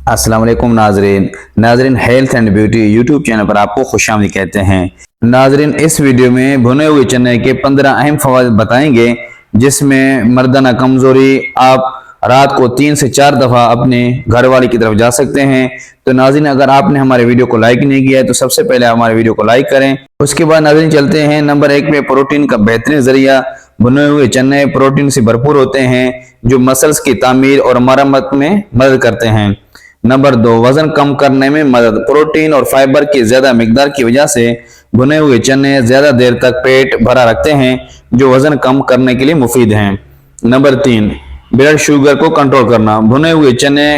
अस्सलाम वालेकुम नाजरीन health and beauty YouTube channel पर आपको खुशामदीद कहते हैं। नाजरीन, इस वीडियो में भुने हुए चने के 15 अहम फवाद बताएंगे, जिसमें मर्दाना कमजोरी आप रात को 3 से 4 दफ़ा अपने घर वाले की तरफ जा सकते हैं। तो नाज़रीन, अगर आपने हमारे वीडियो को लाइक नहीं किया है तो सबसे पहले हमारे वीडियो को लाइक करें। उसके बाद नाज़रीन चलते हैं नंबर 1 पे, प्रोटीन का बेहतरीन जरिया। भुने हुए चने प्रोटीन से भरपूर होते हैं जो मसल्स की तामीर और मरम्मत में मदद करते हैं। नंबर 2, वजन कम करने में मदद। प्रोटीन और फाइबर की ज्यादा मिकदार की वजह से भुने हुए चने ज्यादा देर तक पेट भरा रखते हैं, जो वजन कम करने के लिए मुफीद हैं। नंबर 3, ब्लड शुगर को कंट्रोल करना। भुने हुए चने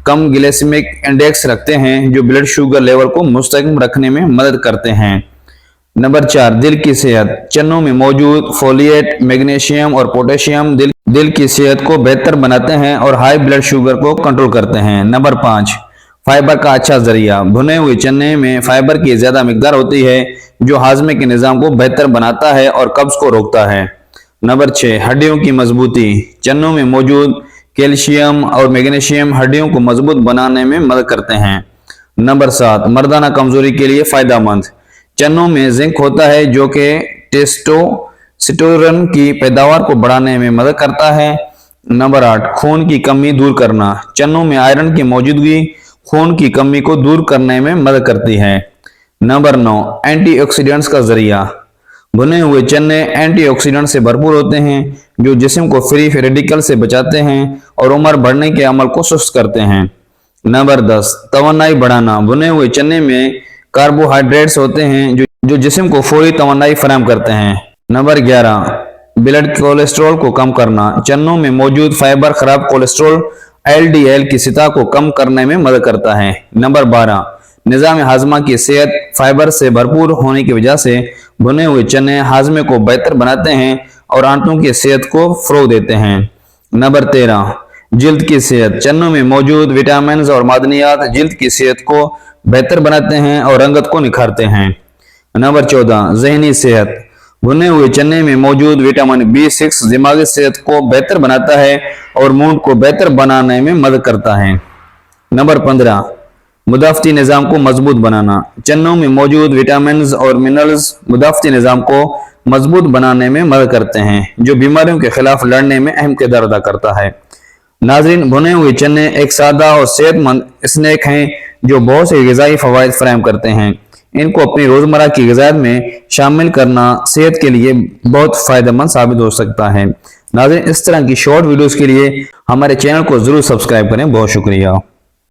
कम ग्लाइसेमिक इंडेक्स रखते हैं, जो ब्लड शुगर लेवल को मुस्तकिम रखने में मदद करते हैं। नंबर 4, दिल की सेहत। चनों में मौजूद फोलिएट, मैग्नीशियम और पोटेशियम दिल की सेहत को बेहतर बनाते हैं और हाई ब्लड शुगर को कंट्रोल करते हैं। नंबर 5, फाइबर का अच्छा जरिया। भुने हुए चने में फाइबर की ज्यादा मिकदार होती है, जो हाजमे के निजाम को बेहतर बनाता है और कब्ज को रोकता है। नंबर 6, हड्डियों की मजबूती। चनों में मौजूद कैल्शियम और मैग्नीशियम हड्डियों को मजबूत बनाने में मदद करते हैं। नंबर 7, मर्दाना कमजोरी के लिए फायदेमंद। चनों में जिंक होता है, जो कि टेस्टोस्टेरोन की पैदावार को बढ़ाने में मदद करता है। नंबर 8, खून की कमी दूर करना। चनों में आयरन की मौजूदगी खून की कमी को दूर करने में मदद करती है। नंबर 9, एंटीऑक्सीडेंट्स का जरिया। भुने हुए चने एंटीऑक्सीडेंट से भरपूर होते हैं, जो जिस्म को फ्री रेडिकल से बचाते हैं और उम्र बढ़ने के अमल को सुस्त करते हैं। नंबर 10, तवानाई बढ़ाना। भुने हुए चने में कार्बोहाइड्रेट्स होते हैं, जो जिस्म को फौरी तवानाई फराहम करते हैं। नंबर 11, ब्लड कोलेस्ट्रॉल को कम करना। चनों में मौजूद फाइबर खराब कोलेस्ट्रॉल LDL की सतह को कम करने में मदद करता है। नंबर 12, निजाम हाजमा की सेहत। फाइबर से भरपूर होने की वजह से भुने हुए चने हाजमे को बेहतर बनाते हैं और आंतों की सेहत को फरोग देते हैं। नंबर 13, जिल्द की सेहत। चनों में मौजूद विटामिन और मादनियात जिल्द की सेहत को बेहतर बनाते हैं और रंगत को निखारते हैं। नंबर 14, जहनी सेहत। भुने हुए चने में मौजूद विटामिन B6 दिमागी सेहत को बेहतर बनाता है और मूड को बेहतर बनाने में मदद करता है। नंबर 15, मुदाफ़ती निज़ाम को मजबूत बनाना। चनों में मौजूद विटामिन और मिनरल्स मुदाफ़ती निज़ाम को मजबूत बनाने में मदद करते हैं, जो बीमारियों के खिलाफ लड़ने में अहम किरदार अदा करता है। नाज़रीन, भुने हुए चने एक सादा और सेहतमंद स्नैक हैं, जो बहुत से ग़िज़ाई फ़वाइद फराहम करते हैं। इनको अपनी रोज़मर्रा की ग़िज़ा में शामिल करना सेहत के लिए बहुत फ़ायदेमंद साबित हो सकता है। नाज़रीन, इस तरह की शॉर्ट वीडियोज़ के लिए हमारे चैनल को ज़रूर सब्सक्राइब करें। बहुत शुक्रिया।